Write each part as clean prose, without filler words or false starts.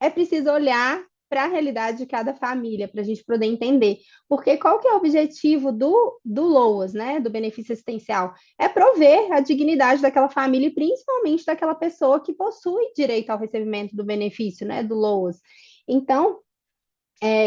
é preciso olhar para a realidade de cada família, para a gente poder entender. Porque qual que é o objetivo do LOAS, né, do benefício assistencial? É prover a dignidade daquela família e principalmente daquela pessoa que possui direito ao recebimento do benefício, né, do LOAS. Então,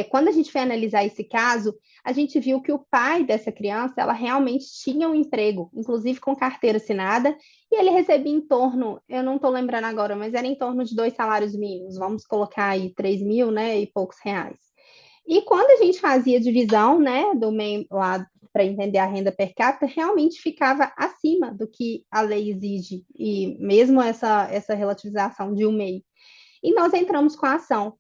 quando a gente foi analisar esse caso, a gente viu que o pai dessa criança, ela realmente tinha um emprego, inclusive com carteira assinada, e ele recebia em torno, eu não estou lembrando agora, mas era em torno de 2 salários mínimos, vamos colocar aí 3.000, né, e poucos reais. E quando a gente fazia divisão, né, do meio lá para entender a renda per capita, realmente ficava acima do que a lei exige, e mesmo essa relativização de um MEI. E nós entramos com a ação.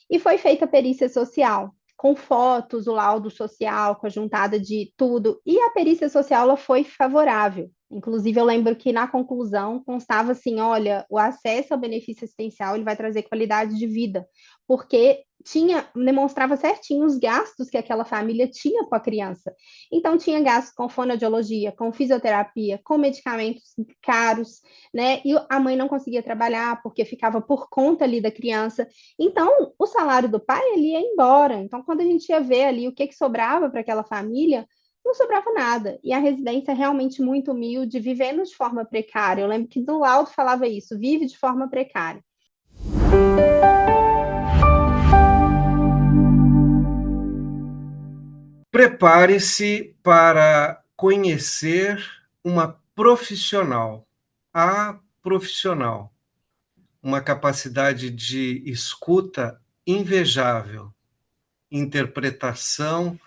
E foi feita a perícia social, com fotos, o laudo social, com a juntada de tudo. E a perícia social ela foi favorável. Inclusive, eu lembro que na conclusão constava assim: olha, o acesso ao benefício assistencial ele vai trazer qualidade de vida, porque demonstrava certinho os gastos que aquela família tinha com a criança. Então, tinha gastos com fonoaudiologia, com fisioterapia, com medicamentos caros, né? E a mãe não conseguia trabalhar porque ficava por conta ali da criança. Então, o salário do pai ele ia embora. Então, quando a gente ia ver ali o que sobrava para aquela família, não sobrava nada. E a residência é realmente muito humilde, vivendo de forma precária. Eu lembro que do laudo falava isso, vive de forma precária. Prepare-se para conhecer uma profissional, a profissional, uma capacidade de escuta invejável, interpretação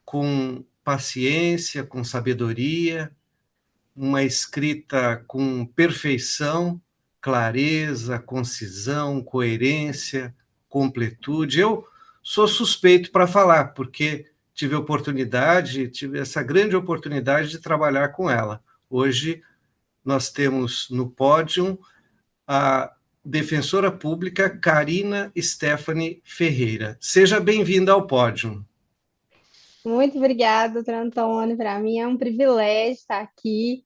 com paciência, com sabedoria, uma escrita com perfeição, clareza, concisão, coerência, completude. Eu sou suspeito para falar, porque tive essa grande oportunidade de trabalhar com ela. Hoje nós temos no pódio a defensora pública Carina Stephanie Ferreira. Seja bem-vinda ao pódio. Muito obrigada, doutor Antônio. Para mim é um privilégio estar aqui,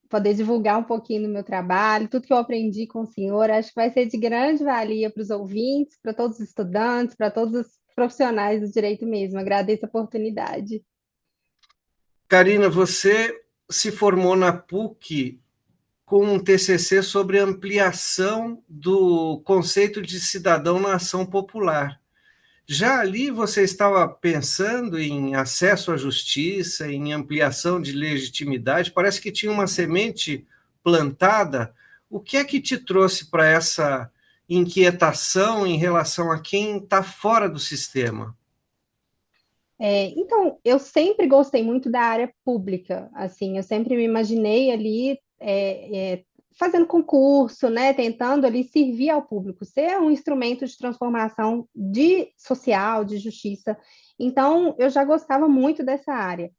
poder divulgar um pouquinho do meu trabalho, tudo que eu aprendi com o senhor. Acho que vai ser de grande valia para os ouvintes, para todos os estudantes, para todos os profissionais do direito mesmo. Agradeço a oportunidade. Carina, você se formou na PUC com um TCC sobre ampliação do conceito de cidadão na ação popular. Já ali você estava pensando em acesso à justiça, em ampliação de legitimidade, parece que tinha uma semente plantada. O que é que te trouxe para essa inquietação em relação a quem está fora do sistema? Então, eu sempre gostei muito da área pública, assim, eu sempre me imaginei ali fazendo concurso, né, tentando ali servir ao público, ser um instrumento de transformação de social, de justiça. Então, eu já gostava muito dessa área.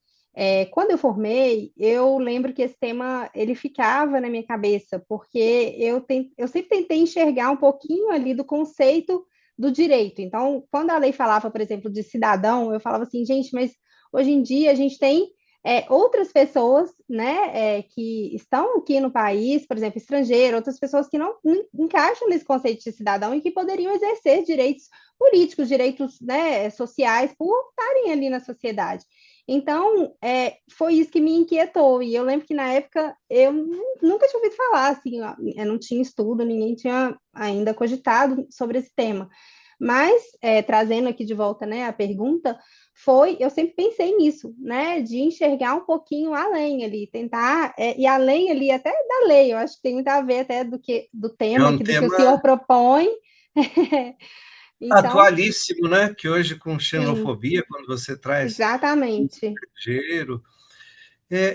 Quando eu formei, eu lembro que esse tema ele ficava na minha cabeça, porque eu sempre tentei enxergar um pouquinho ali do conceito do direito. Então, quando a lei falava, por exemplo, de cidadão, eu falava assim, gente, mas hoje em dia a gente tem outras pessoas, né, que estão aqui no país, por exemplo, estrangeiro, outras pessoas que não encaixam nesse conceito de cidadão e que poderiam exercer direitos políticos, direitos, né, sociais, por estarem ali na sociedade. Então, foi isso que me inquietou. E eu lembro que na época eu nunca tinha ouvido falar, assim, ó, eu não tinha estudo, ninguém tinha ainda cogitado sobre esse tema. Mas, trazendo aqui de volta, né, a pergunta, eu sempre pensei nisso, né, de enxergar um pouquinho além ali, tentar ir além ali até da lei. Eu acho que tem muito a ver até do É tema um aqui, do que o tema senhor propõe. Então, atualíssimo, né? Que hoje, com sim, xenofobia, quando você traz um exatamente. estrangeiro.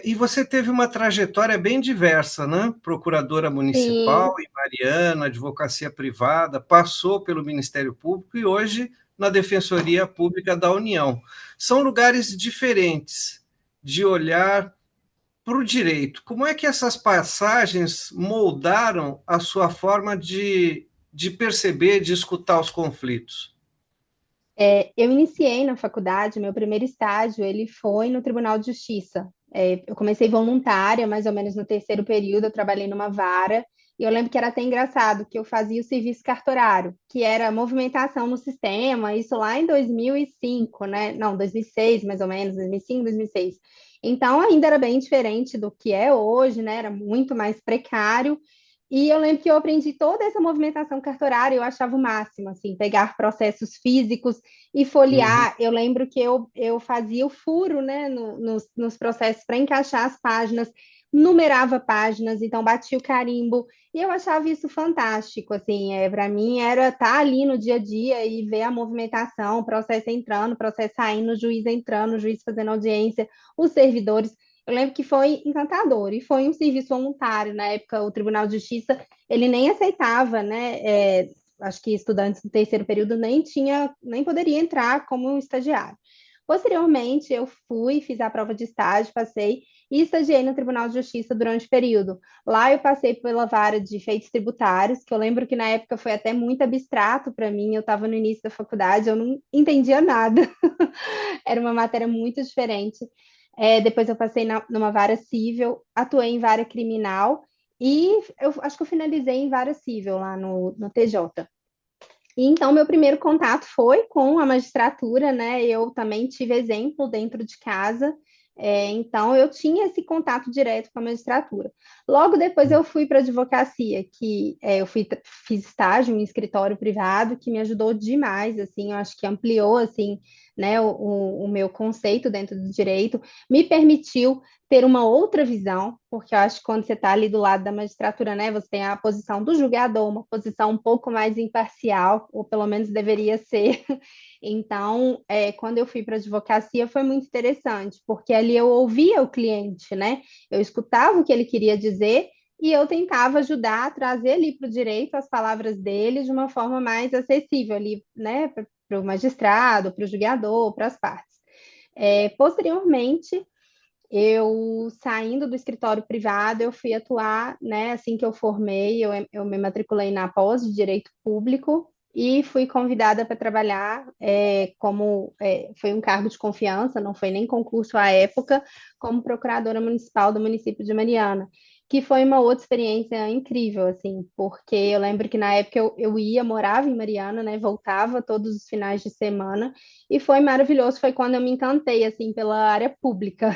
E você teve uma trajetória bem diversa, né? Procuradora municipal Sim, em Mariana, advocacia privada, passou pelo Ministério Público e hoje na Defensoria Pública da União. São lugares diferentes de olhar para o direito. Como é que essas passagens moldaram a sua forma de perceber, de escutar os conflitos? eu iniciei na faculdade, meu primeiro estágio, ele foi no Tribunal de Justiça. Eu comecei voluntária, mais ou menos no terceiro período, eu trabalhei numa vara, E eu lembro que era até engraçado, que eu fazia o serviço cartorário, que era movimentação no sistema, isso lá em 2005, né? Não, 2006, mais ou menos, 2005, 2006. Então, ainda era bem diferente do que é hoje, né? Era muito mais precário. E eu lembro que eu aprendi toda essa movimentação cartorária, eu achava o máximo, assim, pegar processos físicos e Uhum. folhear. Eu lembro que eu fazia o furo, né, nos processos para encaixar as páginas, numerava páginas, então batia o carimbo, e eu achava isso fantástico, assim, para mim era estar ali no dia a dia e ver a movimentação, o processo entrando, o processo saindo, o juiz entrando, o juiz fazendo audiência, os servidores. Eu lembro que foi encantador e foi um serviço voluntário. Na época, o Tribunal de Justiça, ele nem aceitava, né? Acho que estudantes do terceiro período nem poderia entrar como estagiário. Posteriormente, eu fui, fiz a prova de estágio, passei e estagiei no Tribunal de Justiça durante o período. Lá eu passei pela vara de feitos tributários, que eu lembro que na época foi até muito abstrato para mim, eu estava no início da faculdade, eu não entendia nada, era uma matéria muito diferente. Depois eu passei numa vara civil, atuei em vara criminal e eu acho que eu finalizei em vara civil lá no TJ. E então, meu primeiro contato foi com a magistratura, né? Eu também tive exemplo dentro de casa, então eu tinha esse contato direto com a magistratura. Logo depois eu fui para a advocacia, que fiz estágio em escritório privado, que me ajudou demais, assim, eu acho que ampliou, assim, né, o meu conceito dentro do direito, me permitiu ter uma outra visão, porque eu acho que quando você está ali do lado da magistratura, né, você tem a posição do julgador, uma posição um pouco mais imparcial, ou pelo menos deveria ser. Então, quando eu fui para a advocacia, foi muito interessante, porque ali eu ouvia o cliente, né? Eu escutava o que ele queria dizer e eu tentava ajudar a trazer ali para o direito as palavras dele de uma forma mais acessível ali, né, para o magistrado, para o julgador, para as partes. Posteriormente, eu saindo do escritório privado, eu fui atuar, né, assim que eu formei, eu me matriculei na pós de Direito Público e fui convidada para trabalhar foi um cargo de confiança, não foi nem concurso à época, como procuradora municipal do município de Mariana, que foi uma outra experiência incrível, assim, porque eu lembro que na época eu ia, morava em Mariana, né, voltava todos os finais de semana, e foi maravilhoso, foi quando eu me encantei, assim, pela área pública.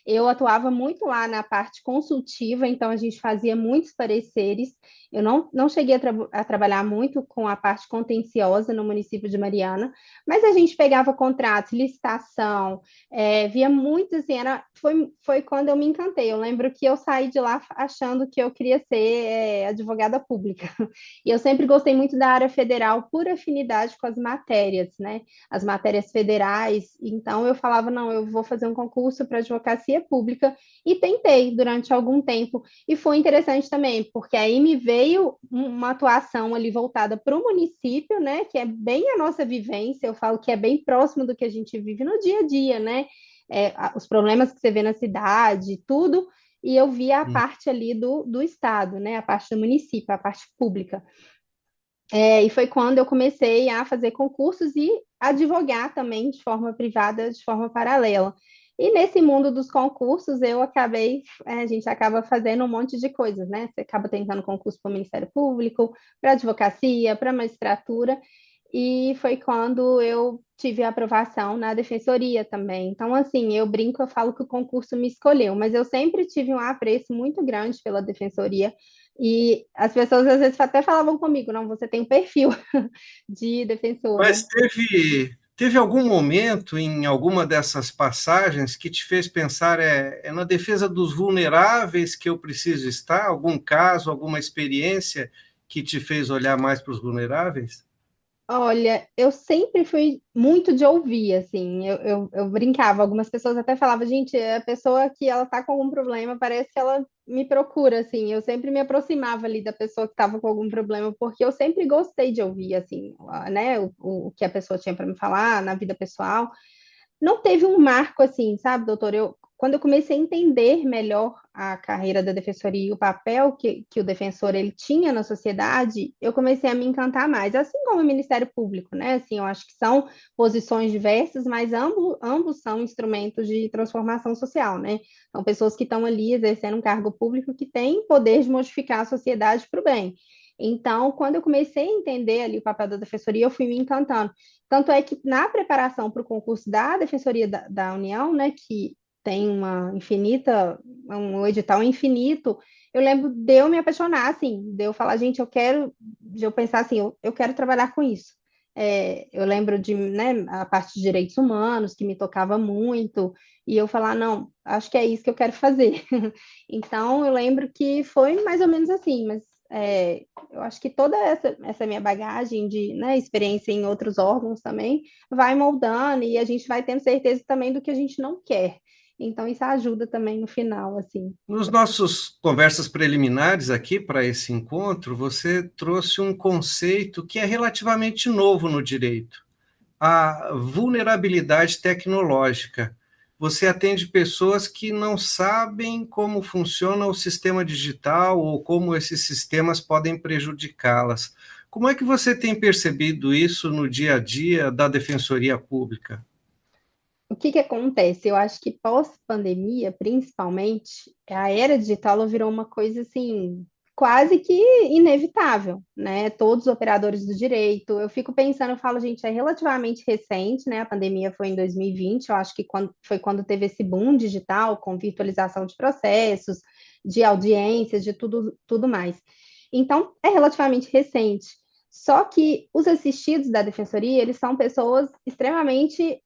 Eu atuava muito lá na parte consultiva, então a gente fazia muitos pareceres. Eu não cheguei a trabalhar muito com a parte contenciosa no município de Mariana, mas a gente pegava contratos, licitação, via muito assim, foi quando eu me encantei. Eu lembro que eu saí de lá achando que eu queria ser advogada pública. E eu sempre gostei muito da área federal por afinidade com as matérias, né? As matérias federais. Então eu falava, não, eu vou fazer um concurso para advocacia pública e tentei durante algum tempo. E foi interessante também, porque aí me veio uma atuação ali voltada para o município, né? Que é bem a nossa vivência, eu falo que é bem próximo do que a gente vive no dia a dia, né? Os problemas que você vê na cidade, tudo, e eu via a parte ali do Estado, né? A parte do município, a parte pública. E foi quando eu comecei a fazer concursos e advogar também de forma privada, de forma paralela. E nesse mundo dos concursos, a gente acaba fazendo um monte de coisas, né? Você acaba tentando concurso para o Ministério Público, para advocacia, para magistratura, e foi quando eu tive a aprovação na defensoria também. Então, assim, eu brinco, eu falo que o concurso me escolheu, mas eu sempre tive um apreço muito grande pela defensoria, e as pessoas às vezes até falavam comigo, não, você tem um perfil de defensora. Mas teve algum momento em alguma dessas passagens que te fez pensar é na defesa dos vulneráveis que eu preciso estar? Algum caso, alguma experiência que te fez olhar mais para os vulneráveis? Olha, eu sempre fui muito de ouvir, assim, eu brincava, algumas pessoas até falavam, gente, a pessoa que ela tá com algum problema, parece que ela me procura, assim, eu sempre me aproximava ali da pessoa que estava com algum problema, porque eu sempre gostei de ouvir, assim, né, o que a pessoa tinha para me falar na vida pessoal. Não teve um marco assim, sabe, doutor? quando eu comecei a entender melhor a carreira da defensoria e o papel que o defensor ele tinha na sociedade, eu comecei a me encantar mais, assim como o Ministério Público, né? Assim, eu acho que são posições diversas, mas ambos são instrumentos de transformação social, né? São pessoas que estão ali exercendo um cargo público que tem poder de modificar a sociedade para o bem. Então, quando eu comecei a entender ali o papel da defensoria, eu fui me encantando. Tanto é que na preparação para o concurso da Defensoria da União, né, que tem uma infinita, um edital infinito, eu lembro de eu me apaixonar, assim, de eu falar, gente, de eu pensar assim, eu quero trabalhar com isso. Eu lembro de, né, a parte de direitos humanos, que me tocava muito, e eu falar, não, acho que é isso que eu quero fazer. Então, eu lembro que foi mais ou menos assim, mas eu acho que toda essa minha bagagem de, né, experiência em outros órgãos também vai moldando e a gente vai tendo certeza também do que a gente não quer. Então, isso ajuda também no final, assim. Nos nossos conversas preliminares aqui para esse encontro, você trouxe um conceito que é relativamente novo no direito, a vulnerabilidade tecnológica. Você atende pessoas que não sabem como funciona o sistema digital ou como esses sistemas podem prejudicá-las. Como é que você tem percebido isso no dia a dia da Defensoria Pública? O que que acontece? Eu acho que pós-pandemia, principalmente, a era digital ela virou uma coisa assim, quase que inevitável, né? Todos os operadores do direito. Eu fico pensando, eu falo, gente, é relativamente recente, né? A pandemia foi em 2020, eu acho que foi quando teve esse boom digital, com virtualização de processos, de audiências, de tudo mais. Então, é relativamente recente. Só que os assistidos da defensoria, eles são pessoas extremamente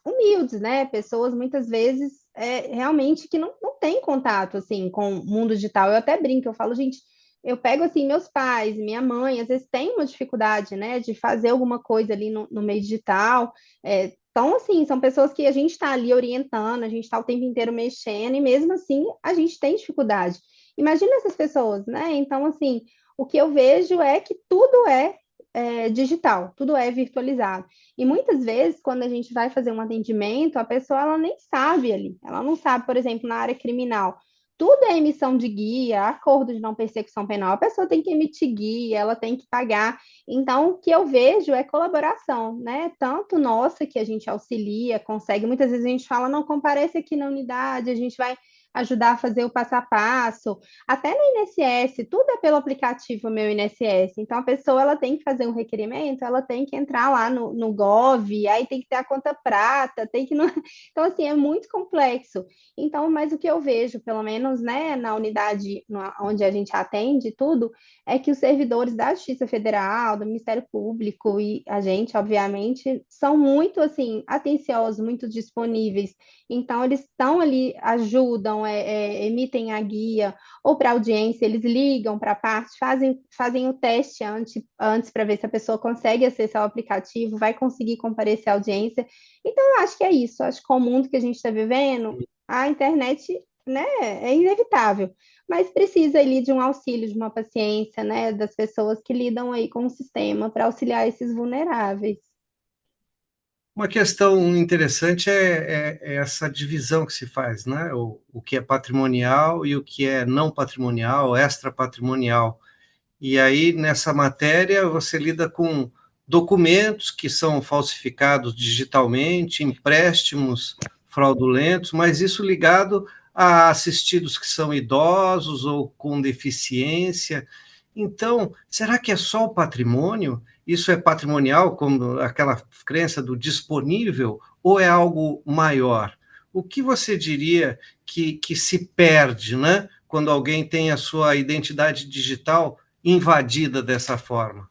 humildes, né? Pessoas muitas vezes realmente que não têm contato assim com o mundo digital. Eu até brinco, eu falo, gente, eu pego assim meus pais, minha mãe, às vezes tem uma dificuldade, né, de fazer alguma coisa ali no meio digital. Então, assim, são pessoas que a gente está ali orientando, a gente está o tempo inteiro mexendo, e mesmo assim a gente tem dificuldade. Imagina essas pessoas, né? Então, assim, o que eu vejo é que tudo é digital, tudo é virtualizado. E muitas vezes, quando a gente vai fazer um atendimento, a pessoa ela nem sabe ali. Ela não sabe, por exemplo, na área criminal. Tudo é emissão de guia, acordo de não persecução penal. A pessoa tem que emitir guia, ela tem que pagar. Então, o que eu vejo é colaboração, né? Tanto nossa, que a gente auxilia, consegue. Muitas vezes a gente fala, não, comparece aqui na unidade, a gente vai ajudar a fazer o passo a passo, até no INSS, tudo é pelo aplicativo Meu INSS. Então, a pessoa ela tem que fazer um requerimento, ela tem que entrar lá no Gov, aí tem que ter a conta prata, tem que. Então, assim, é muito complexo. Então, mas o que eu vejo, pelo menos, né, na unidade onde a gente atende tudo, é que os servidores da Justiça Federal, do Ministério Público e a gente, obviamente, são muito, assim, atenciosos, muito disponíveis. Então, eles estão ali, ajudam, emitem a guia, ou para audiência, eles ligam para a parte, fazem o teste antes para ver se a pessoa consegue acessar o aplicativo, vai conseguir comparecer à audiência. Então, eu acho que é isso. Acho que com o mundo que a gente está vivendo, a internet, né, é inevitável, mas precisa ali de um auxílio, de uma paciência, né, das pessoas que lidam aí com o sistema para auxiliar esses vulneráveis. Uma questão interessante é essa divisão que se faz, né? O que é patrimonial e o que é não patrimonial, extra patrimonial. E aí, nessa matéria, você lida com documentos que são falsificados digitalmente, empréstimos fraudulentos, mas isso ligado a assistidos que são idosos ou com deficiência. Então, será que é só o patrimônio? Isso é patrimonial, como aquela crença do disponível, ou é algo maior? O que você diria que se perde, né, quando alguém tem a sua identidade digital invadida dessa forma?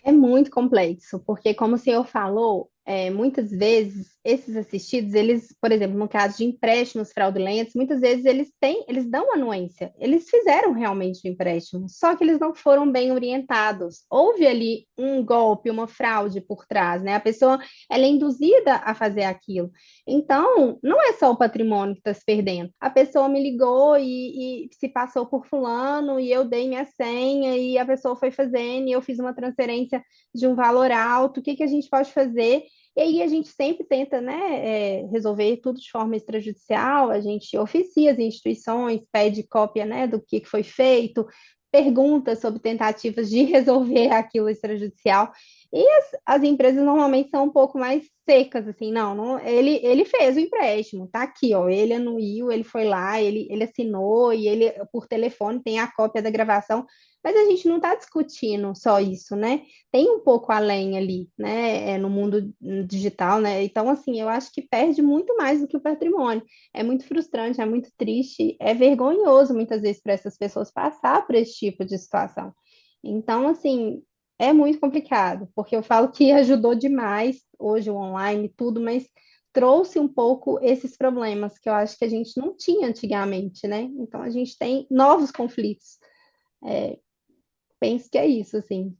É muito complexo, porque como o senhor falou, muitas vezes esses assistidos, eles, por exemplo, no caso de empréstimos fraudulentos, muitas vezes eles dão anuência, eles fizeram realmente o empréstimo, só que eles não foram bem orientados. Houve ali um golpe, uma fraude por trás, né? A pessoa ela é induzida a fazer aquilo. Então, não é só o patrimônio que está se perdendo. A pessoa me ligou e se passou por fulano e eu dei minha senha e a pessoa foi fazendo e eu fiz uma transferência de um valor alto. O que que a gente pode fazer? E aí a gente sempre tenta, né, resolver tudo de forma extrajudicial, a gente oficia as instituições, pede cópia, né, do que foi feito, pergunta sobre tentativas de resolver aquilo extrajudicial. E as empresas normalmente são um pouco mais secas, assim, ele fez o empréstimo, tá aqui, ó, ele anuiu, ele foi lá, ele assinou, e ele, por telefone, tem a cópia da gravação, mas a gente não está discutindo só isso, né? Tem um pouco além ali, né? No mundo digital, né? Então, assim, eu acho que perde muito mais do que o patrimônio. É muito frustrante, é muito triste, é vergonhoso muitas vezes para essas pessoas passar por esse tipo de situação. Então, assim, é muito complicado, porque eu falo que ajudou demais hoje o online, tudo, mas trouxe um pouco esses problemas que eu acho que a gente não tinha antigamente, né? Então, a gente tem novos conflitos. Penso que é isso, assim.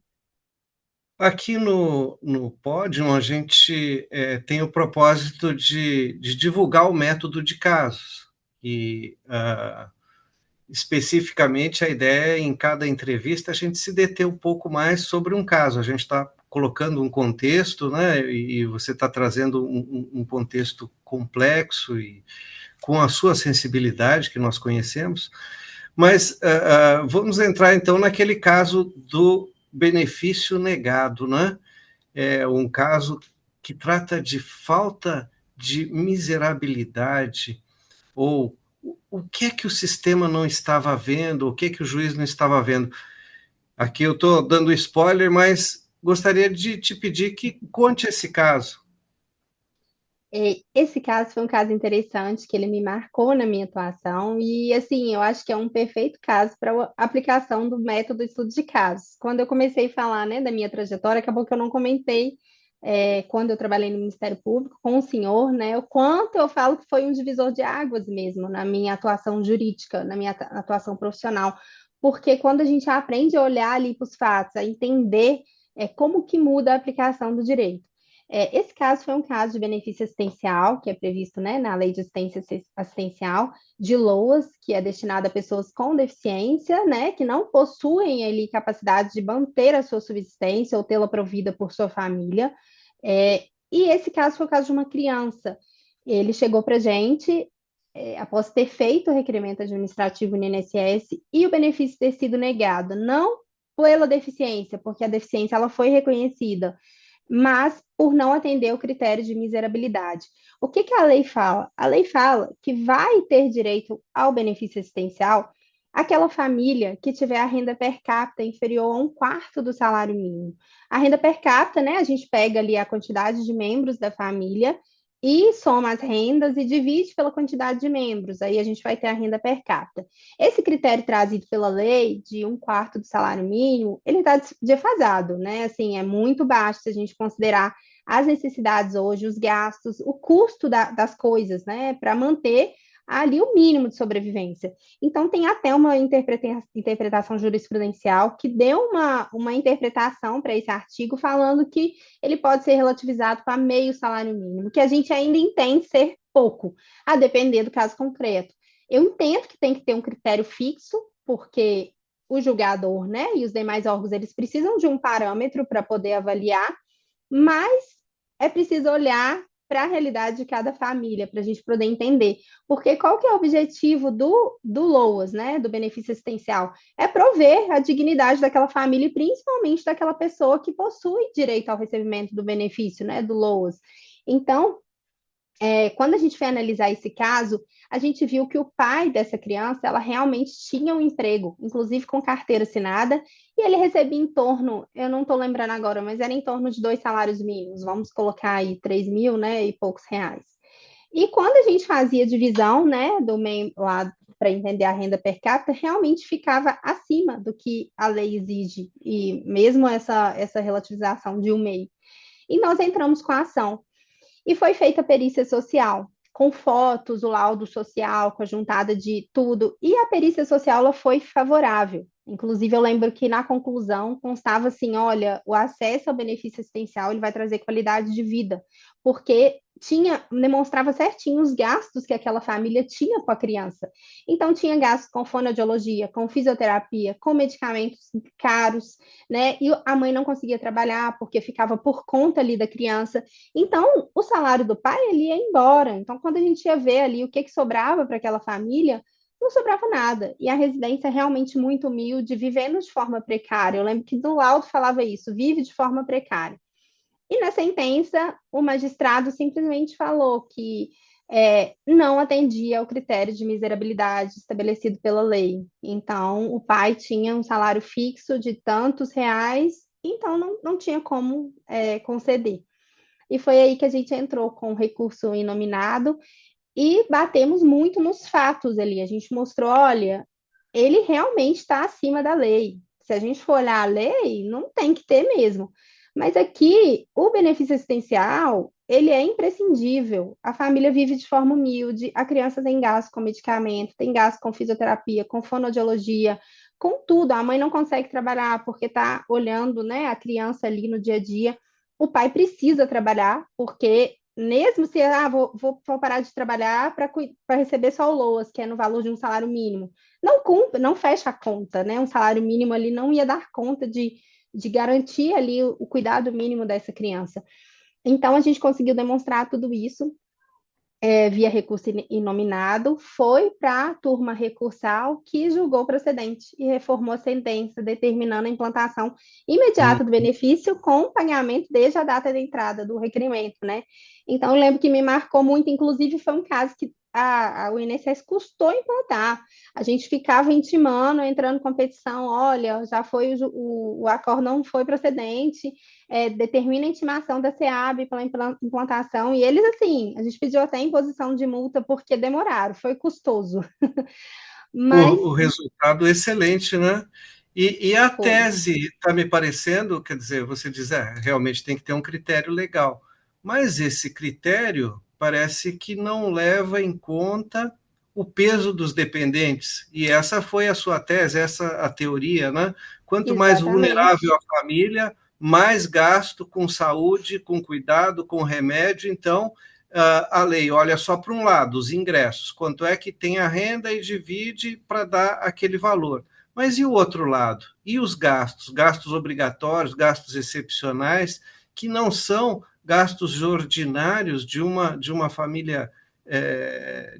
Aqui no Podium, a gente tem o propósito de divulgar o método de casos. E, especificamente, a ideia é, em cada entrevista, a gente se deter um pouco mais sobre um caso. A gente está colocando um contexto, né? E você está trazendo um contexto complexo e com a sua sensibilidade, que nós conhecemos. Mas vamos entrar, então, naquele caso do benefício negado, né? É um caso que trata de falta de miserabilidade, ou o que é que o sistema não estava vendo, o que é que o juiz não estava vendo. Aqui eu estou dando spoiler, mas gostaria de te pedir que conte esse caso. Esse caso foi um caso interessante, que ele me marcou na minha atuação, e assim, eu acho que é um perfeito caso para a aplicação do método estudo de casos. Quando eu comecei a falar, né, da minha trajetória, acabou que eu não comentei, quando eu trabalhei no Ministério Público com o senhor, né, o quanto eu falo que foi um divisor de águas mesmo na minha atuação jurídica, na minha atuação profissional, porque quando a gente aprende a olhar ali para os fatos, a entender como que muda a aplicação do direito. Esse caso foi um caso de benefício assistencial, que é previsto, né, na Lei de Assistência Assistencial, de LOAS, que é destinada a pessoas com deficiência, né, que não possuem ali capacidade de manter a sua subsistência ou tê-la provida por sua família. E esse caso foi o caso de uma criança. Ele chegou para a gente após ter feito o requerimento administrativo no INSS e o benefício ter sido negado, não pela deficiência, porque a deficiência ela foi reconhecida, mas por não atender o critério de miserabilidade. O que que a lei fala? A lei fala que vai ter direito ao benefício assistencial aquela família que tiver a renda per capita inferior a um quarto do salário mínimo. A renda per capita, né? A gente pega ali a quantidade de membros da família e soma as rendas e divide pela quantidade de membros. Aí a gente vai ter a renda per capita. Esse critério trazido pela lei de um quarto do salário mínimo, ele está defasado, né? Assim, é muito baixo se a gente considerar as necessidades hoje, os gastos, o custo das coisas, né? Para manter ali o mínimo de sobrevivência. Então, tem até uma interpretação jurisprudencial que deu uma interpretação para esse artigo, falando que ele pode ser relativizado para meio salário mínimo, que a gente ainda entende ser pouco, a depender do caso concreto. Eu entendo que tem que ter um critério fixo, porque o julgador, né, e os demais órgãos, eles precisam de um parâmetro para poder avaliar, mas é preciso olhar para a realidade de cada família, para a gente poder entender. Porque qual que é o objetivo do LOAS, né, do benefício assistencial? É prover a dignidade daquela família e principalmente daquela pessoa que possui direito ao recebimento do benefício, né, do LOAS. Então, quando a gente foi analisar esse caso, a gente viu que o pai dessa criança, ela realmente tinha um emprego, inclusive com carteira assinada, e ele recebia em torno, eu não estou lembrando agora, mas era em torno de 2 salários mínimos, vamos colocar aí 3.000, né, e poucos reais. E quando a gente fazia divisão, né, do meio lá para entender a renda per capita, realmente ficava acima do que a lei exige, e mesmo essa relativização de um meio. E nós entramos com a ação. E foi feita a perícia social, com fotos, o laudo social, com a juntada de tudo. E a perícia social ela foi favorável. Inclusive, eu lembro que na conclusão constava assim: olha, o acesso ao benefício assistencial ele vai trazer qualidade de vida, porque demonstrava certinho os gastos que aquela família tinha com a criança. Então, tinha gastos com fonoaudiologia, com fisioterapia, com medicamentos caros, né? E a mãe não conseguia trabalhar porque ficava por conta ali da criança. Então, o salário do pai, ele ia embora. Então, quando a gente ia ver ali o que sobrava para aquela família, não sobrava nada. E a residência é realmente muito humilde, vivendo de forma precária. Eu lembro que do laudo falava isso, vive de forma precária. E na sentença, o magistrado simplesmente falou que não atendia ao critério de miserabilidade estabelecido pela lei. Então, o pai tinha um salário fixo de tantos reais, então não tinha como conceder. E foi aí que a gente entrou com o recurso inominado e batemos muito nos fatos ali. A gente mostrou, olha, ele realmente está acima da lei. Se a gente for olhar a lei, não tem que ter mesmo. Mas aqui, o benefício assistencial, ele é imprescindível. A família vive de forma humilde, a criança tem gasto com medicamento, tem gasto com fisioterapia, com fonoaudiologia, com tudo. A mãe não consegue trabalhar porque está olhando, né, a criança ali no dia a dia. O pai precisa trabalhar, porque mesmo se vou parar de trabalhar para receber só o LOAS, que é no valor de um salário mínimo, não cumpre, não fecha a conta, né? Um salário mínimo ali não ia dar conta de garantir ali o cuidado mínimo dessa criança. Então, a gente conseguiu demonstrar tudo isso via recurso inominado, foi para a turma recursal que julgou procedente e reformou a sentença, determinando a implantação imediata do benefício com pagamento desde a data de entrada do requerimento, né? Então, eu lembro que me marcou muito, inclusive foi um caso que o INSS custou implantar. A gente ficava intimando, entrando em competição, olha, já foi o acordo não foi procedente, determina a intimação da SEAB pela implantação, e eles, assim, a gente pediu até imposição de multa porque demoraram, foi custoso. Mas O resultado é excelente, né? E a foi, tese está me parecendo, quer dizer, você diz, realmente tem que ter um critério legal, mas esse critério parece que não leva em conta o peso dos dependentes, e essa foi a sua tese, essa a teoria, né? Quanto mais vulnerável exatamente, a família, mais gasto com saúde, com cuidado, com remédio, então a lei olha só para um lado, os ingressos, quanto é que tem a renda e divide para dar aquele valor. Mas e o outro lado? E os gastos? Gastos obrigatórios, gastos excepcionais, que não são gastos ordinários de uma família,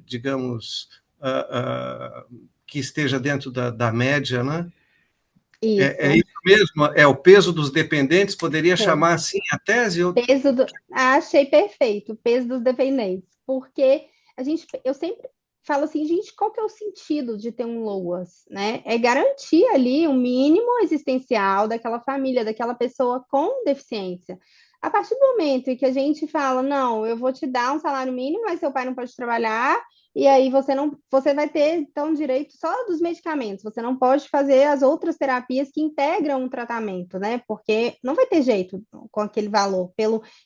digamos, que esteja dentro da média, né? É isso. isso mesmo? É o peso dos dependentes? Poderia É. chamar assim a tese? Achei perfeito, o peso dos dependentes, porque eu sempre falo assim, gente, qual que é o sentido de ter um LOAS, né? É garantir ali um mínimo existencial daquela família, daquela pessoa com deficiência. A partir do momento em que a gente fala, não, eu vou te dar um salário mínimo, mas seu pai não pode trabalhar, e aí você vai ter então direito só dos medicamentos. Você não pode fazer as outras terapias que integram um tratamento, né? Porque não vai ter jeito com aquele valor.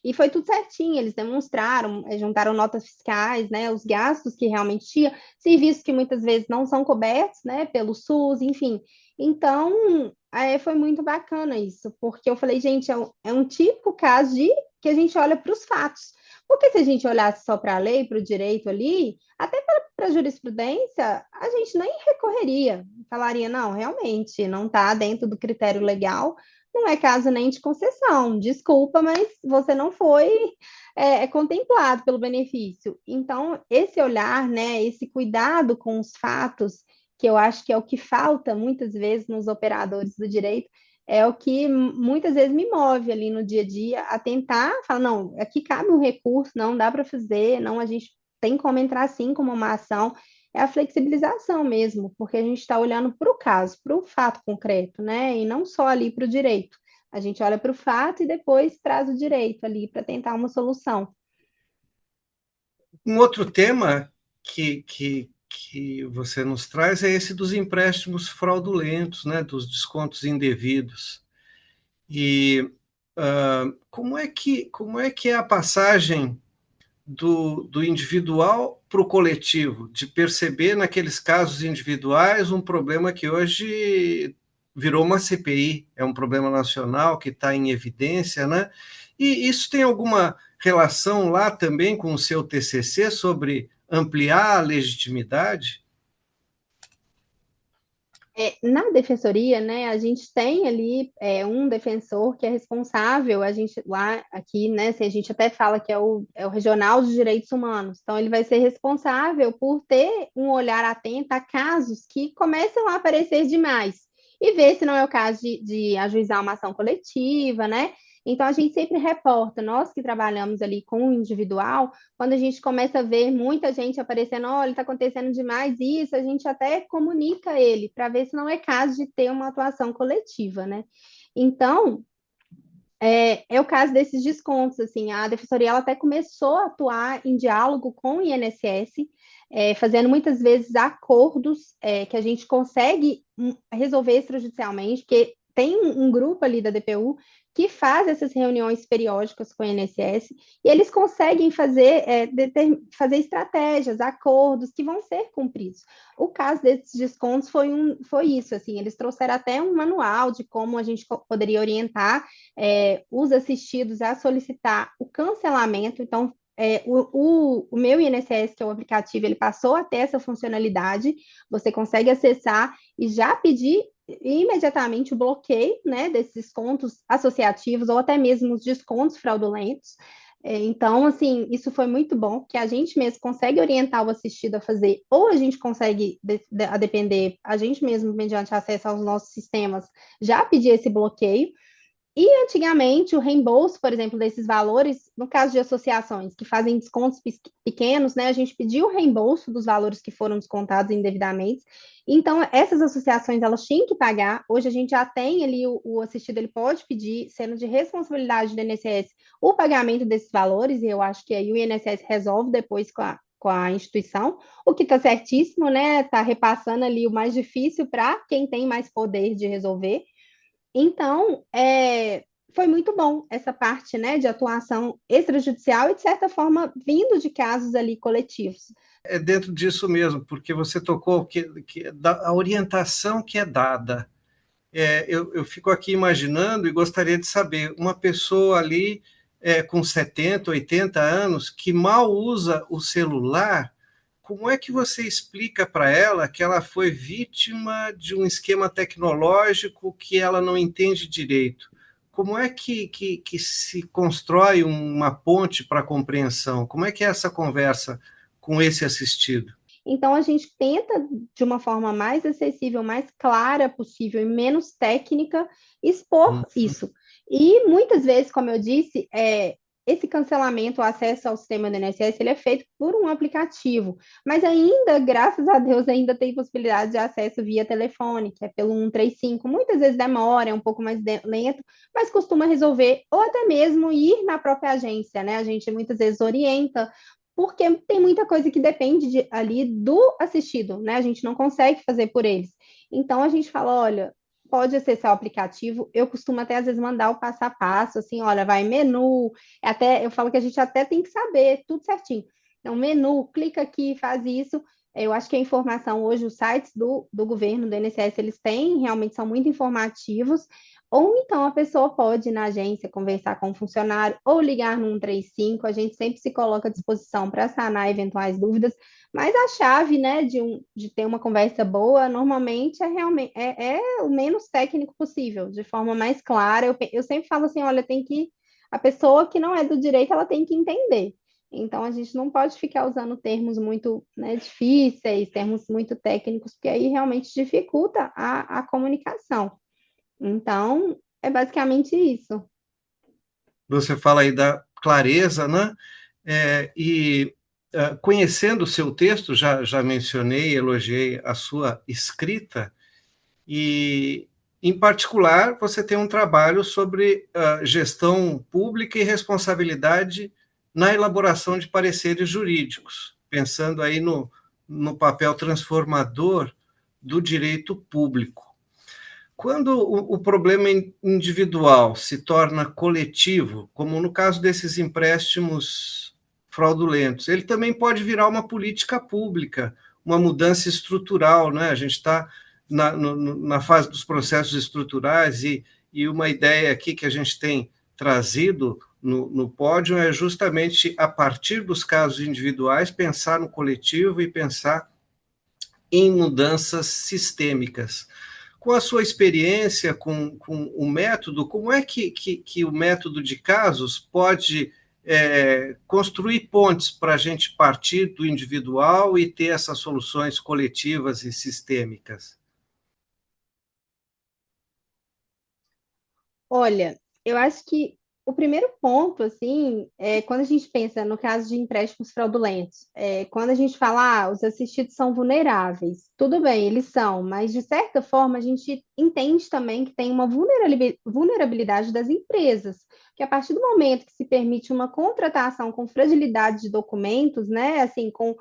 E foi tudo certinho. Eles demonstraram, juntaram notas fiscais, né? Os gastos que realmente tinha, serviços que muitas vezes não são cobertos, né? Pelo SUS, enfim. Então, foi muito bacana isso, porque eu falei, gente, é um típico caso de que a gente olha para os fatos. Porque se a gente olhasse só para a lei, para o direito ali, até para a jurisprudência, a gente nem recorreria. Falaria, não, realmente, não está dentro do critério legal, não é caso nem de concessão. Desculpa, mas você não foi contemplado pelo benefício. Então, esse olhar, né, esse cuidado com os fatos, que eu acho que é o que falta muitas vezes nos operadores do direito, é o que muitas vezes me move ali no dia a dia a tentar falar, não, aqui cabe um recurso, não dá para fazer, não, a gente tem como entrar assim como uma ação, é a flexibilização mesmo, porque a gente está olhando para o caso, para o fato concreto, né? E não só ali para o direito. A gente olha para o fato e depois traz o direito ali para tentar uma solução. Um outro tema que você nos traz é esse dos empréstimos fraudulentos, né, dos descontos indevidos. E como é que é a passagem do individual para o coletivo, de perceber naqueles casos individuais um problema que hoje virou uma CPI, é um problema nacional que está em evidência, né? E isso tem alguma relação lá também com o seu TCC sobre ampliar a legitimidade? Na defensoria, né, a gente tem ali um defensor que é responsável, a gente lá aqui, né, se a gente até fala que é o regional de direitos humanos, então ele vai ser responsável por ter um olhar atento a casos que começam a aparecer demais e ver se não é o caso de ajuizar uma ação coletiva, né? Então a gente sempre reporta, nós que trabalhamos ali com o individual, quando a gente começa a ver muita gente aparecendo, olha, está acontecendo demais isso, a gente até comunica ele para ver se não é caso de ter uma atuação coletiva, né? Então, é o caso desses descontos, assim, a Defensoria ela até começou a atuar em diálogo com o INSS, fazendo muitas vezes acordos que a gente consegue resolver extrajudicialmente, porque tem um grupo ali da DPU que faz essas reuniões periódicas com o INSS e eles conseguem fazer estratégias, acordos que vão ser cumpridos. O caso desses descontos foi isso, assim, eles trouxeram até um manual de como a gente poderia orientar os assistidos a solicitar o cancelamento. Então, o meu INSS, que é o aplicativo, ele passou a ter essa funcionalidade. Você consegue acessar e já pedir imediatamente o bloqueio, né, desses descontos associativos ou até mesmo os descontos fraudulentos. Então, assim, isso foi muito bom, que a gente mesmo consegue orientar o assistido a fazer, ou a gente consegue, a depender, a gente mesmo, mediante acesso aos nossos sistemas, já pedir esse bloqueio. E antigamente, o reembolso, por exemplo, desses valores, no caso de associações que fazem descontos pequenos, né, a gente pediu o reembolso dos valores que foram descontados indevidamente. Então, essas associações, elas tinham que pagar. Hoje a gente já tem ali, o assistido, ele pode pedir, sendo de responsabilidade do INSS, o pagamento desses valores, e eu acho que aí o INSS resolve depois com a instituição, o que está certíssimo, né? Está repassando ali o mais difícil para quem tem mais poder de resolver. Então, foi muito bom essa parte, né, de atuação extrajudicial e, de certa forma, vindo de casos ali coletivos. É dentro disso mesmo, porque você tocou a orientação que é dada. Eu fico aqui imaginando e gostaria de saber, uma pessoa ali com 70, 80 anos, que mal usa o celular, como é que você explica para ela que ela foi vítima de um esquema tecnológico que ela não entende direito? Como é que se constrói uma ponte para a compreensão? Como é que é essa conversa com esse assistido? Então, a gente tenta, de uma forma mais acessível, mais clara possível e menos técnica, expor isso. E muitas vezes, como eu disse, esse cancelamento, o acesso ao sistema do INSS, ele é feito por um aplicativo, mas ainda, graças a Deus, ainda tem possibilidade de acesso via telefone, que é pelo 135. Muitas vezes demora, é um pouco mais lento, mas costuma resolver, ou até mesmo ir na própria agência, né? A gente muitas vezes orienta, porque tem muita coisa que depende ali do assistido, né? A gente não consegue fazer por eles. Então a gente fala, olha, pode acessar o aplicativo. Eu costumo até às vezes mandar o passo a passo, assim, olha, vai menu, até eu falo que a gente até tem que saber tudo certinho. Então, menu, clica aqui, faz isso. Eu acho que a informação hoje, os sites do governo, do INSS, eles têm, realmente são muito informativos. Ou então a pessoa pode ir na agência conversar com o funcionário ou ligar no 135. A gente sempre se coloca à disposição para sanar eventuais dúvidas, mas a chave, né, de ter uma conversa boa, normalmente realmente o menos técnico possível, de forma mais clara. Eu sempre falo assim, olha, a pessoa que não é do direito, ela tem que entender. Então, a gente não pode ficar usando termos muito, né, difíceis, termos muito técnicos, porque aí realmente dificulta a comunicação. Então, é basicamente isso. Você fala aí da clareza, né? Conhecendo o seu texto, já mencionei, elogiei a sua escrita, e, em particular, você tem um trabalho sobre gestão pública e responsabilidade na elaboração de pareceres jurídicos, pensando aí no papel transformador do direito público. Quando o problema individual se torna coletivo, como no caso desses empréstimos fraudulentos, ele também pode virar uma política pública, uma mudança estrutural, né? A gente está na fase dos processos estruturais e uma ideia aqui que a gente tem trazido no pódio é justamente, a partir dos casos individuais, pensar no coletivo e pensar em mudanças sistêmicas. Com a sua experiência, com o método, como é que o método de casos pode construir pontes para a gente partir do individual e ter essas soluções coletivas e sistêmicas? Olha, eu acho que o primeiro ponto, assim, é quando a gente pensa no caso de empréstimos fraudulentos, quando a gente fala, os assistidos são vulneráveis, tudo bem, eles são, mas de certa forma a gente entende também que tem uma vulnerabilidade das empresas, que a partir do momento que se permite uma contratação com fragilidade de documentos, né, assim, com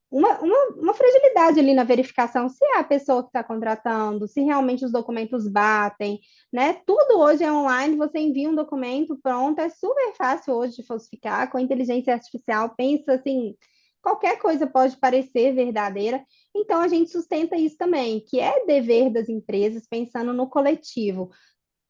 uma fragilidade ali na verificação, se é a pessoa que está contratando, se realmente os documentos batem, né? Tudo hoje é online, você envia um documento, pronto, é super fácil hoje de falsificar, com a inteligência artificial, pensa assim, qualquer coisa pode parecer verdadeira, então a gente sustenta isso também, que é dever das empresas, pensando no coletivo,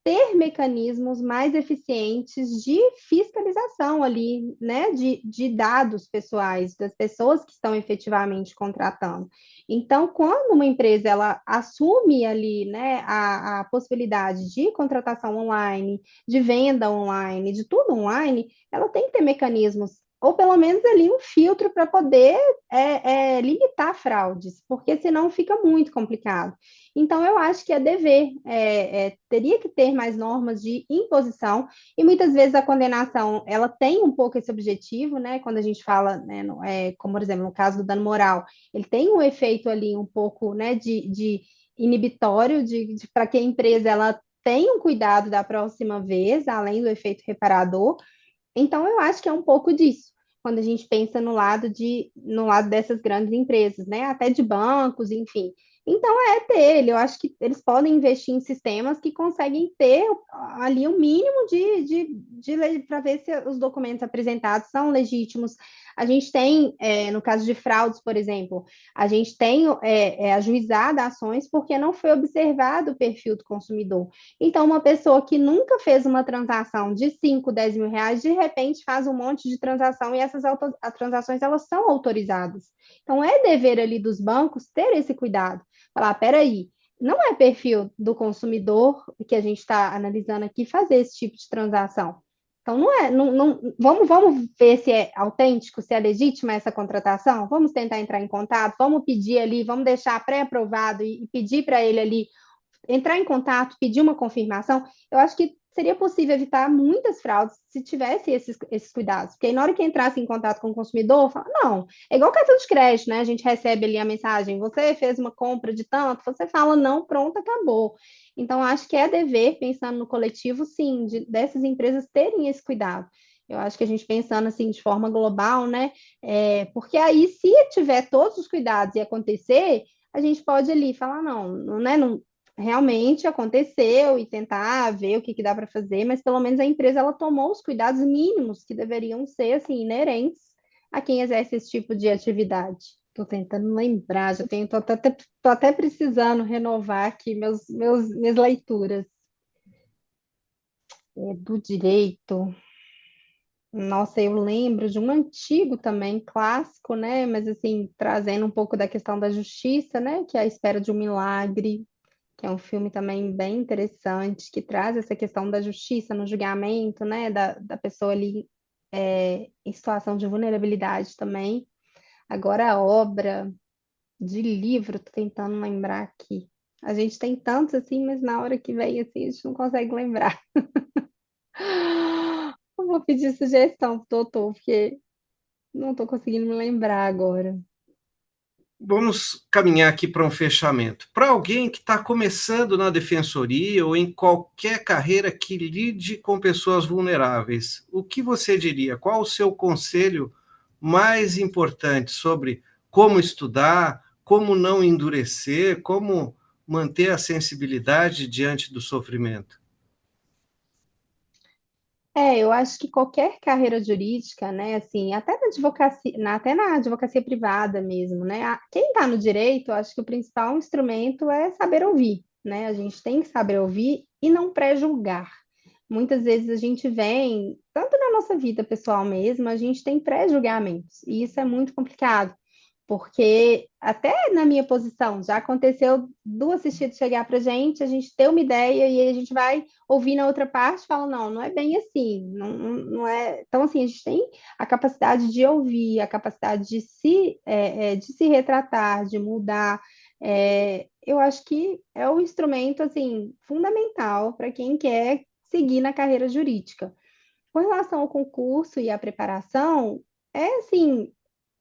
ter mecanismos mais eficientes de fiscalização ali, né, de dados pessoais das pessoas que estão efetivamente contratando. Então, quando uma empresa ela assume ali, né, a possibilidade de contratação online, de venda online, de tudo online, ela tem que ter mecanismos ou pelo menos ali um filtro para poder limitar fraudes, porque senão fica muito complicado. Então, eu acho que é dever, teria que ter mais normas de imposição, e muitas vezes a condenação, ela tem um pouco esse objetivo, né, quando a gente fala, né, como, por exemplo, no caso do dano moral, ele tem um efeito ali um pouco, né, de inibitório, para que a empresa, ela tenha um cuidado da próxima vez, além do efeito reparador, então, eu acho que é um pouco disso, quando a gente pensa no lado dessas grandes empresas, né? Até de bancos, enfim. Então, é ter ele. Eu acho que eles podem investir em sistemas que conseguem ter ali um mínimo para ver se os documentos apresentados são legítimos. A gente tem, no caso de fraudes, por exemplo, a gente tem ajuizado ações porque não foi observado o perfil do consumidor. Então, uma pessoa que nunca fez uma transação de 5, 10 mil reais, de repente faz um monte de transação e essas transações elas são autorizadas. Então, é dever ali dos bancos ter esse cuidado. Falar, peraí, não é perfil do consumidor que a gente está analisando aqui fazer esse tipo de transação. Então, vamos ver se é autêntico, se é legítima essa contratação? Vamos tentar entrar em contato, vamos pedir ali, vamos deixar pré-aprovado e pedir para ele ali entrar em contato, pedir uma confirmação, eu acho que seria possível evitar muitas fraudes se tivesse esses cuidados. Porque aí, na hora que entrasse em contato com o consumidor, fala, não, é igual cartão de crédito, né? A gente recebe ali a mensagem, você fez uma compra de tanto, você fala não, pronto, acabou. Então, acho que é dever, pensando no coletivo, sim, dessas empresas terem esse cuidado. Eu acho que a gente pensando assim de forma global, né? Porque aí, se tiver todos os cuidados e acontecer, a gente pode ali falar, não, não, é, não, realmente aconteceu e tentar ver o que dá para fazer, mas pelo menos a empresa ela tomou os cuidados mínimos que deveriam ser assim inerentes a quem exerce esse tipo de atividade. Estou tentando lembrar, tô até precisando renovar aqui minhas leituras. Do direito. Nossa, eu lembro de um antigo também, clássico, né? Mas assim, trazendo um pouco da questão da justiça, né? Que é a espera de um milagre, que é um filme também bem interessante, que traz essa questão da justiça no julgamento, né, da pessoa ali em situação de vulnerabilidade também. Agora, a obra de livro, tô tentando lembrar aqui. A gente tem tantos assim, mas na hora que vem assim, a gente não consegue lembrar. Eu vou pedir sugestão pro doutor, porque não estou conseguindo me lembrar agora. Vamos caminhar aqui para um fechamento. Para alguém que está começando na defensoria ou em qualquer carreira que lide com pessoas vulneráveis, o que você diria? Qual o seu conselho mais importante sobre como estudar, como não endurecer, como manter a sensibilidade diante do sofrimento? Eu acho que qualquer carreira jurídica, né, assim, até na advocacia privada mesmo, né, quem está no direito, eu acho que o principal instrumento é saber ouvir, né, a gente tem que saber ouvir e não pré-julgar. Muitas vezes a gente vem, tanto na nossa vida pessoal mesmo, a gente tem pré-julgamentos, e isso é muito complicado, porque até na minha posição já aconteceu do assistido chegar para a gente ter uma ideia, e aí a gente vai ouvir na outra parte e fala, não, não é bem assim, não é. Então, assim, a gente tem a capacidade de ouvir, a capacidade de se retratar, de mudar. Eu acho que é um instrumento, assim, fundamental para quem quer seguir na carreira jurídica. Com relação ao concurso e à preparação, é assim,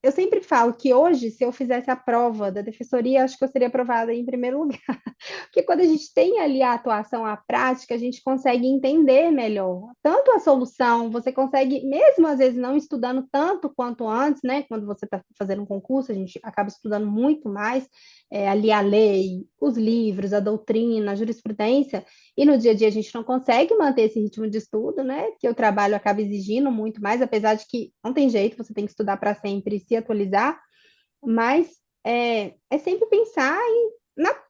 eu sempre falo que hoje, se eu fizesse a prova da defensoria, acho que eu seria aprovada em primeiro lugar. Porque quando a gente tem ali a atuação, a prática, a gente consegue entender melhor. Tanto a solução, você consegue, mesmo às vezes não estudando tanto quanto antes, né? Quando você está fazendo um concurso, a gente acaba estudando muito mais ali a lei, os livros, a doutrina, a jurisprudência, e no dia a dia a gente não consegue manter esse ritmo de estudo, né? Que o trabalho acaba exigindo muito mais, apesar de que não tem jeito, você tem que estudar para sempre e se atualizar, mas é sempre pensar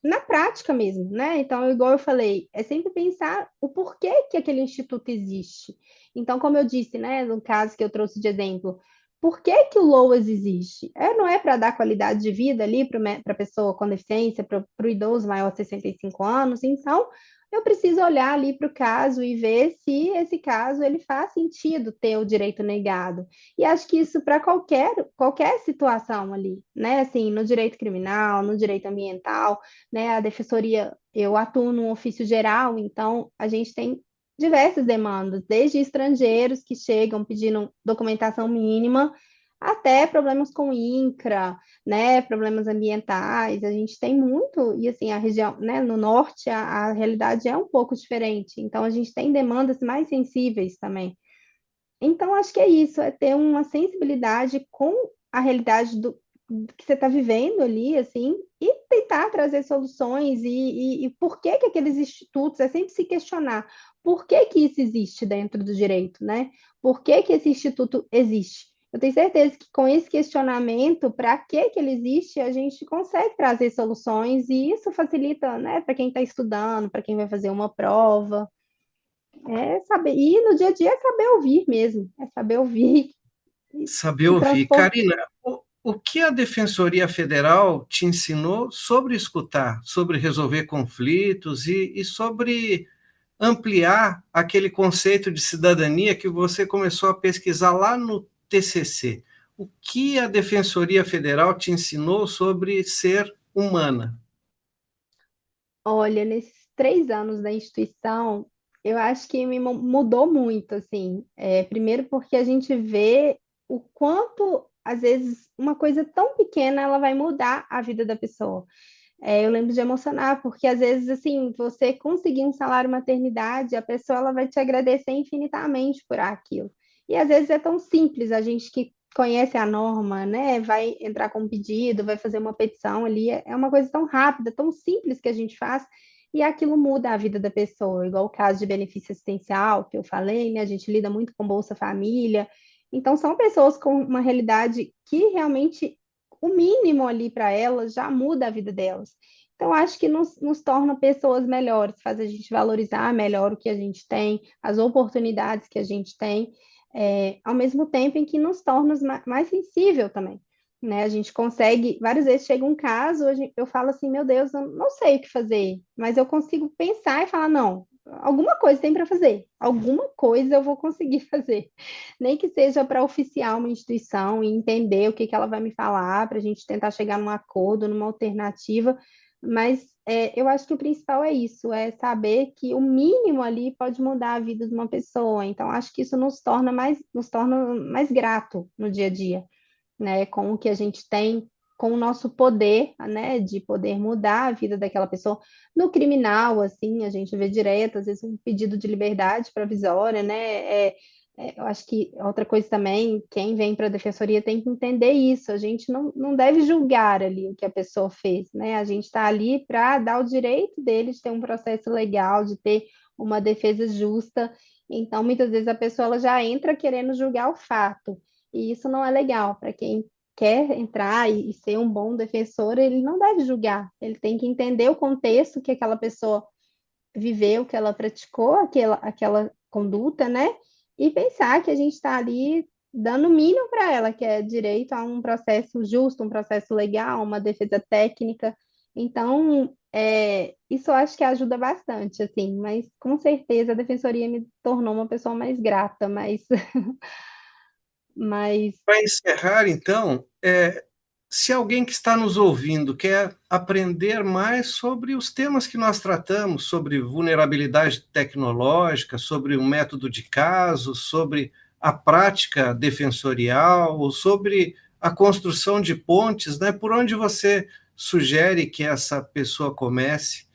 na prática mesmo, né? Então, igual eu falei, é sempre pensar o porquê que aquele instituto existe. Então, como eu disse, né, no caso que eu trouxe de exemplo, por que que o LOAS existe? Não é para dar qualidade de vida ali para a pessoa com deficiência, para o idoso maior de 65 anos, então eu preciso olhar ali para o caso e ver se esse caso ele faz sentido ter o direito negado. E acho que isso para qualquer situação ali, né? Assim, no direito criminal, no direito ambiental, né? A defensoria, eu atuo no ofício geral, então a gente tem diversas demandas, desde estrangeiros que chegam pedindo documentação mínima, até problemas com INCRA, né, problemas ambientais, a gente tem muito, e assim, a região, né, no norte a realidade é um pouco diferente, então a gente tem demandas mais sensíveis também. Então, acho que é isso, é ter uma sensibilidade com a realidade do que você está vivendo ali, assim, e tentar trazer soluções e por que que aqueles institutos, é sempre se questionar por que que isso existe dentro do direito, né? Por que que esse instituto existe? Eu tenho certeza que com esse questionamento, para que que ele existe, a gente consegue trazer soluções e isso facilita, né, para quem está estudando, para quem vai fazer uma prova. É saber, e no dia a dia é saber ouvir mesmo, é saber ouvir e Saber se ouvir. transpor. Karina, o que a Defensoria Federal te ensinou sobre escutar, sobre resolver conflitos e sobre ampliar aquele conceito de cidadania que você começou a pesquisar lá no TCC? O que a Defensoria Federal te ensinou sobre ser humana? Olha, nesses 3 anos da instituição, eu acho que me mudou muito, assim. Primeiro porque a gente vê o quanto, às vezes, uma coisa tão pequena ela vai mudar a vida da pessoa. Eu lembro de emocionar, porque às vezes, assim, você conseguir um salário maternidade, a pessoa ela vai te agradecer infinitamente por aquilo. E às vezes é tão simples, a gente que conhece a norma, né, vai entrar com um pedido, vai fazer uma petição ali, é uma coisa tão rápida, tão simples que a gente faz, e aquilo muda a vida da pessoa, igual o caso de benefício assistencial que eu falei, né, a gente lida muito com Bolsa Família, então são pessoas com uma realidade que realmente o mínimo ali para elas já muda a vida delas. Então, acho que nos torna pessoas melhores, faz a gente valorizar melhor o que a gente tem, as oportunidades que a gente tem, ao mesmo tempo em que nos torna mais sensível também. Né? A gente consegue, várias vezes chega um caso, eu falo assim, meu Deus, eu não sei o que fazer, mas eu consigo pensar e falar, não, alguma coisa tem para fazer, alguma coisa eu vou conseguir fazer nem que seja para oficiar uma instituição e entender o que que ela vai me falar, para a gente tentar chegar num acordo, numa alternativa, mas eu acho que o principal é isso, é saber que o mínimo ali pode mudar a vida de uma pessoa. Então, acho que isso nos torna mais grato no dia a dia, né, com o que a gente tem, com o nosso poder, né, de poder mudar a vida daquela pessoa. No criminal, assim, a gente vê direto, às vezes, um pedido de liberdade provisória, né, eu acho que outra coisa também, quem vem para a defensoria tem que entender isso, a gente não deve julgar ali o que a pessoa fez, né, a gente está ali para dar o direito dele de ter um processo legal, de ter uma defesa justa, então, muitas vezes a pessoa ela já entra querendo julgar o fato, e isso não é legal para quem quer entrar e ser um bom defensor, ele não deve julgar, ele tem que entender o contexto que aquela pessoa viveu, que ela praticou aquela conduta, né? e pensar que a gente está ali dando o mínimo para ela, que é direito a um processo justo, um processo legal, uma defesa técnica. Então, isso eu acho que ajuda bastante, assim, mas com certeza a defensoria me tornou uma pessoa mais grata, mais Para encerrar, então, se alguém que está nos ouvindo quer aprender mais sobre os temas que nós tratamos, sobre vulnerabilidade tecnológica, sobre o método de casos, sobre a prática defensorial, ou sobre a construção de pontes, né? Por onde você sugere que essa pessoa comece?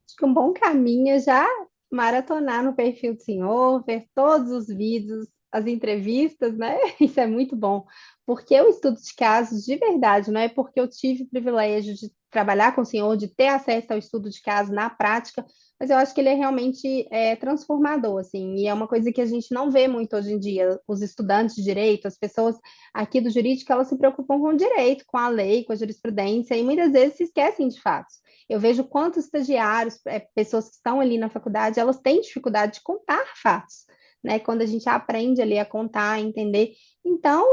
acho que um bom caminho é já maratonar no perfil do senhor, ver todos os vídeos, as entrevistas, né? Isso é muito bom. Porque eu estudo de casos de verdade, não é porque eu tive o privilégio de trabalhar com o senhor, de ter acesso ao estudo de caso na prática, mas eu acho que ele é realmente transformador, assim, e é uma coisa que a gente não vê muito hoje em dia. Os estudantes de direito, as pessoas aqui do jurídico, elas se preocupam com o direito, com a lei, com a jurisprudência, e muitas vezes se esquecem de fatos. Eu vejo quantos estagiários, pessoas que estão ali na faculdade, elas têm dificuldade de contar fatos, né? Quando a gente aprende ali a contar, a entender. Então,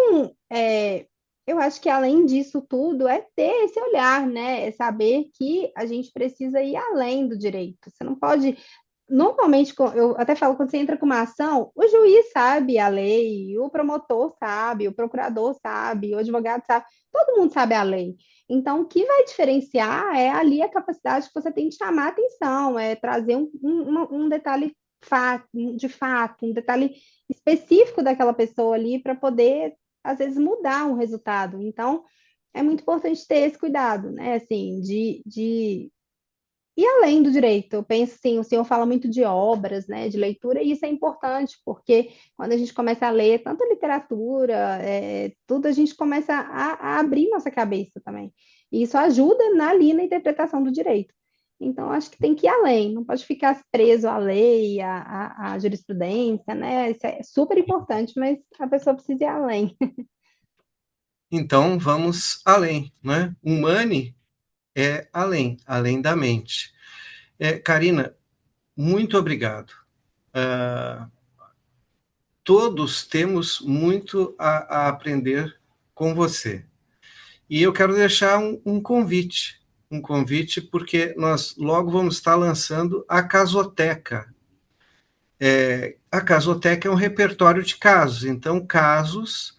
eu acho que além disso tudo é ter esse olhar, né? É saber que a gente precisa ir além do direito. Você não pode. Normalmente, eu até falo, quando você entra com uma ação, o juiz sabe a lei, o promotor sabe, o procurador sabe, o advogado sabe, todo mundo sabe a lei. Então, o que vai diferenciar é ali a capacidade que você tem de chamar a atenção, é trazer um detalhe de fato, um detalhe específico daquela pessoa ali para poder, às vezes, mudar um resultado. Então, é muito importante ter esse cuidado, né? Assim, de e além do direito, eu penso assim, o senhor fala muito de obras, né, de leitura, e isso é importante, porque quando a gente começa a ler tanta literatura, tudo, a gente começa a abrir nossa cabeça também. E isso ajuda ali na interpretação do direito. Então, acho que tem que ir além, não pode ficar preso à lei, à jurisprudência, né? Isso é super importante, mas a pessoa precisa ir além. Então, vamos além, né? Humane é além, além da mente. Karina, muito obrigado. Uh, Todos temos muito a aprender com você. E eu quero deixar um convite porque nós logo vamos estar lançando a Casoteca. A Casoteca é um repertório de casos, então casos,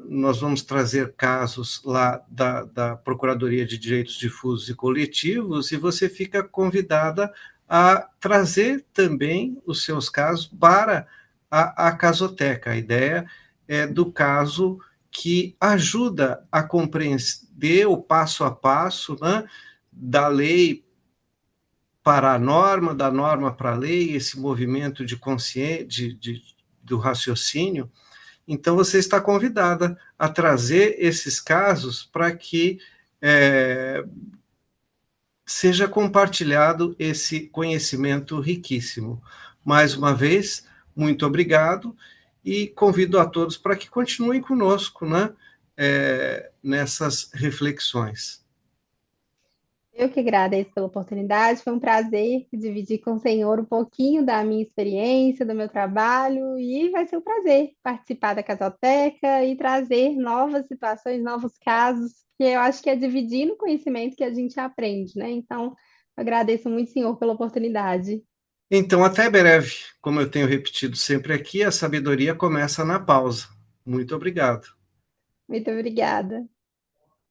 nós vamos trazer casos lá da Procuradoria de Direitos Difusos e Coletivos, e você fica convidada a trazer também os seus casos para a Casoteca. A ideia é do caso que ajuda a compreender o passo a passo, né, da lei para a norma, da norma para a lei, esse movimento de consciência, do raciocínio. Então, você está convidada a trazer esses casos para que seja compartilhado esse conhecimento riquíssimo. Mais uma vez, muito obrigado e convido a todos para que continuem conosco, né, nessas reflexões. Eu que agradeço pela oportunidade, foi um prazer dividir com o senhor um pouquinho da minha experiência, do meu trabalho, e vai ser um prazer participar da Casoteca e trazer novas situações, novos casos, que eu acho que é dividindo o conhecimento que a gente aprende, né? Então, agradeço muito, senhor, pela oportunidade. Então, até breve. Como eu tenho repetido sempre aqui, a sabedoria começa na pausa. Muito obrigado. Muito obrigada.